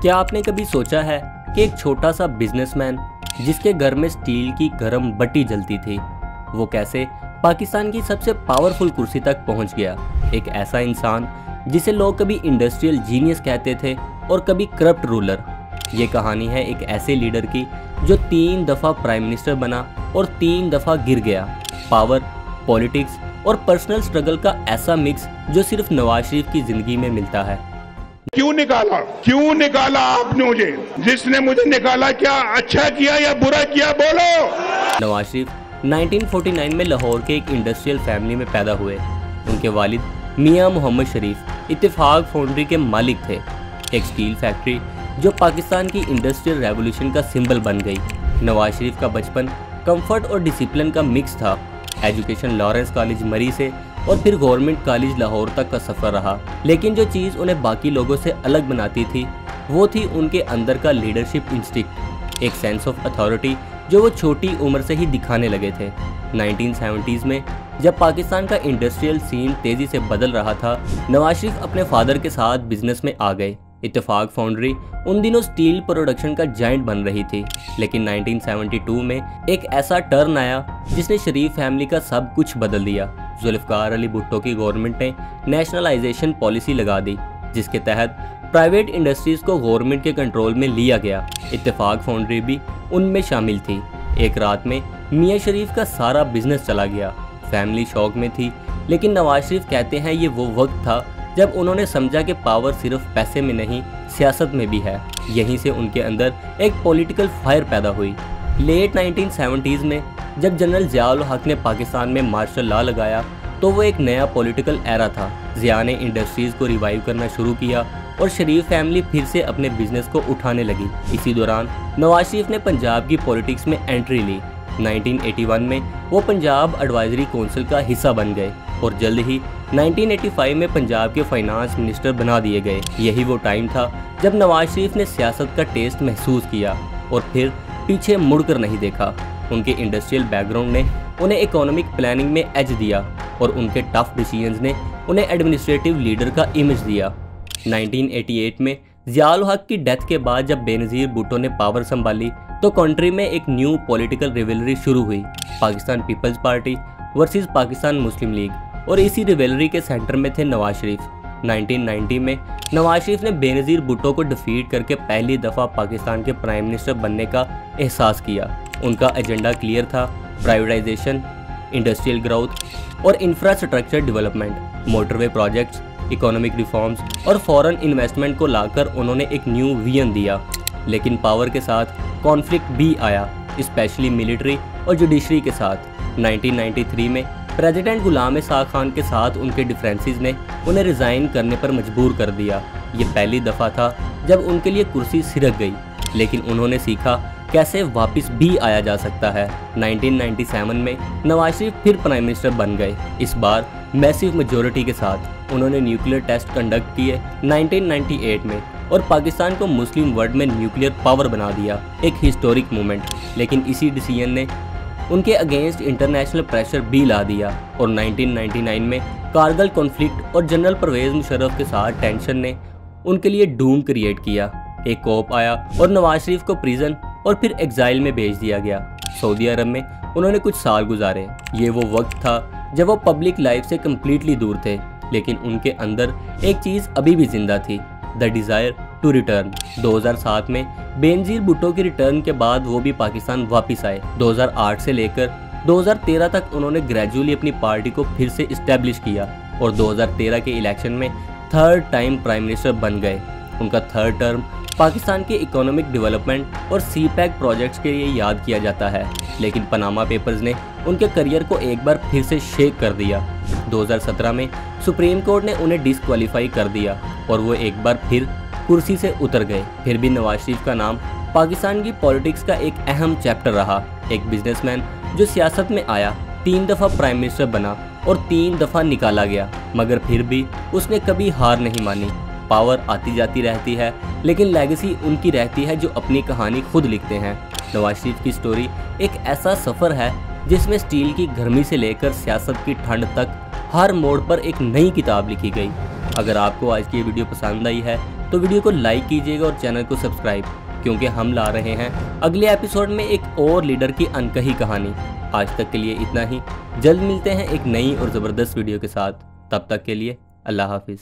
क्या आपने कभी सोचा है कि एक छोटा सा बिजनेसमैन जिसके घर में स्टील की गर्म बत्ती जलती थी, वो कैसे पाकिस्तान की सबसे पावरफुल कुर्सी तक पहुंच गया। एक ऐसा इंसान जिसे लोग कभी इंडस्ट्रियल जीनियस कहते थे और कभी करप्ट रूलर। ये कहानी है एक ऐसे लीडर की जो 3 दफ़ा प्राइम मिनिस्टर बना और 3 दफ़ा गिर गया। पावर, पॉलिटिक्स और पर्सनल स्ट्रगल का ऐसा मिक्स जो सिर्फ नवाज शरीफ की जिंदगी में मिलता है। क्यों निकाला आपने मुझे? जिसने मुझे निकाला क्या अच्छा किया या बुरा किया, बोलो। नवाज शरीफ 1949 में लाहौर के एक इंडस्ट्रियल फैमिली में पैदा हुए। उनके वालिद मियां मोहम्मद शरीफ इत्तेफाक फाउंड्री के मालिक थे, एक स्टील फैक्ट्री जो पाकिस्तान की इंडस्ट्रियल रेवोल्यूशन का सिंबल बन गई। नवाज शरीफ का बचपन कंफर्ट और डिसिप्लिन का मिक्स था। एजुकेशन लॉरेंस कॉलेज मरी से और फिर गवर्नमेंट कॉलेज लाहौर तक का सफ़र रहा। लेकिन जो चीज़ उन्हें बाकी लोगों से अलग बनाती थी वो थी उनके अंदर का लीडरशिप इंस्टिंक्ट, एक सेंस ऑफ अथॉरिटी जो वो छोटी उम्र से ही दिखाने लगे थे। 1970s में जब पाकिस्तान का इंडस्ट्रियल सीन तेज़ी से बदल रहा था, नवाज शरीफ अपने फादर के साथ बिजनेस में आ गए। इत्तेफाक फाउंड्री उन दिनों स्टील प्रोडक्शन का जाइंट बन रही थी, लेकिन 1972 में एक ऐसा टर्न आया जिसने शरीफ फैमिली का सब कुछ बदल दिया। जुल्फ़िकार अली भुट्टो की गवर्नमेंट ने नेशनलाइजेशन पॉलिसी लगा दी, जिसके तहत प्राइवेट इंडस्ट्रीज को गवर्नमेंट के कंट्रोल में लिया गया। इत्तेफाक फाउंड्री भी उनमें शामिल थी। एक रात में मियां शरीफ का सारा बिजनेस चला गया। फैमिली शॉक में थी, लेकिन नवाज शरीफ कहते हैं ये वो वक्त था जब उन्होंने समझा कि पावर सिर्फ पैसे में नहीं, सियासत में भी है। यहीं से उनके अंदर एक पॉलिटिकल फायर पैदा हुई। लेट 1970s में जब जनरल ज़िया-उल हक ने पाकिस्तान में मार्शल लॉ लगाया तो वो एक नया पॉलिटिकल एरा था। ज़िया ने इंडस्ट्रीज़ को रिवाइव करना शुरू किया और शरीफ फैमिली फिर से अपने बिजनेस को उठाने लगी। इसी दौरान नवाज शरीफ ने पंजाब की पॉलिटिक्स में एंट्री ली। 1981 में वो पंजाब एडवाइजरी काउंसिल का हिस्सा बन गए और जल्द ही 1985 में पंजाब के फाइनेंस मिनिस्टर बना दिए गए। यही वो टाइम था जब नवाज शरीफ ने सियासत का टेस्ट महसूस किया और फिर पीछे मुड़कर नहीं देखा। उनके इंडस्ट्रियल बैकग्राउंड ने उन्हें इकोनॉमिक प्लानिंग में एज दिया और उनके टफ डिसीजंस ने उन्हें एडमिनिस्ट्रेटिव लीडर का इमेज दिया। 1988 में ज़िया-उल हक की डेथ के बाद जब बेनज़ीर भुट्टो ने पावर संभाली तो कंट्री में एक न्यू पॉलिटिकल रिवेलरी शुरू हुई, Pakistan people's party versus Pakistan Muslim league, और इसी रिवेलरी के सेंटर में थे नवाज शरीफ। 1990 में नवाज शरीफ ने बेनज़ीर भुट्टो को डिफीट करके पहली दफ़ा पाकिस्तान के प्राइम मिनिस्टर बनने का एहसास किया। उनका एजेंडा क्लियर था, प्राइवेटाइजेशन, इंडस्ट्रियल ग्रोथ और infrastructure development, motorway projects, economic reforms और फॉरेन इन्वेस्टमेंट को लाकर उन्होंने एक न्यू विजन दिया। लेकिन पावर के साथ कॉन्फ्लिक्ट भी आया, स्पेशली मिलिट्री और जुडिशरी के साथ। 1993 में प्रेसिडेंट गुलाम साह खान के साथ उनके डिफरेंसेस ने उन्हें रिज़ाइन करने पर मजबूर कर दिया। ये पहली दफ़ा था जब उनके लिए कुर्सी सिरक गई, लेकिन उन्होंने सीखा कैसे वापस भी आया जा सकता है। 1997 में नवाज शरीफ फिर प्राइम मिनिस्टर बन गए, इस बार मैसिव मेजॉरिटी के साथ। उन्होंने न्यूक्लियर टेस्ट कंडक्ट किए 1998 में और पाकिस्तान को मुस्लिम वर्ल्ड में न्यूक्लियर पावर बना दिया, एक हिस्टोरिक मोमेंट। लेकिन इसी डिसीजन ने उनके अगेंस्ट इंटरनेशनल प्रेशर भी ला दिया और 1999 में कारगिल कॉन्फ्लिक्ट और जनरल परवेज मुशर्रफ के साथ टेंशन ने उनके लिए डूम क्रिएट किया। एक कॉप आया और नवाज शरीफ को प्रिजन और फिर एग्जाइल में भेज दिया गया। सऊदी अरब में उन्होंने कुछ साल गुजारे। ये वो वक्त था जब वो पब्लिक लाइफ से कम्प्लीटली दूर थे, लेकिन उनके अंदर एक चीज़ अभी भी जिंदा थी, द डिज़ायर टू रिटर्न। 2007 में बेनज़ीर भुट्टो की रिटर्न के बाद वो भी पाकिस्तान वापस आए। 2008 से लेकर 2013 तक उन्होंने ग्रेजुअली अपनी पार्टी को फिर से इस्टेब्लिश किया और 2013 के इलेक्शन में 3rd टाइम प्राइम मिनिस्टर बन गए। उनका 3rd टर्म पाकिस्तान के इकोनॉमिक डेवलपमेंट और सी-पैक प्रोजेक्ट्स के लिए याद किया जाता है, लेकिन पनामा पेपर्स ने उनके करियर को एक बार फिर से शेक कर दिया। 2017 में सुप्रीम कोर्ट ने उन्हें डिसक्वालीफाई कर दिया और वो एक बार फिर कुर्सी से उतर गए। फिर भी नवाज शरीफ का नाम पाकिस्तान की पॉलिटिक्स का एक अहम चैप्टर रहा। एक बिजनेसमैन जो सियासत में आया, 3 दफ़ा प्राइम मिनिस्टर बना और 3 दफ़ा निकाला गया, मगर फिर भी उसने कभी हार नहीं मानी। पावर आती जाती रहती है, लेकिन लेगेसी उनकी रहती है जो अपनी कहानी खुद लिखते हैं। नवाज शरीफ की स्टोरी एक ऐसा सफ़र है जिसमें स्टील की गर्मी से लेकर सियासत की ठंड तक हर मोड़ पर एक नई किताब लिखी गई। अगर आपको आज की वीडियो पसंद आई है तो वीडियो को लाइक कीजिएगा और चैनल को सब्सक्राइब, क्योंकि हम ला रहे हैं अगले एपिसोड में एक और लीडर की अनकही कहानी। आज तक के लिए इतना ही, जल्द मिलते हैं एक नई और ज़बरदस्त वीडियो के साथ। तब तक के लिए अल्लाह हाफिज़।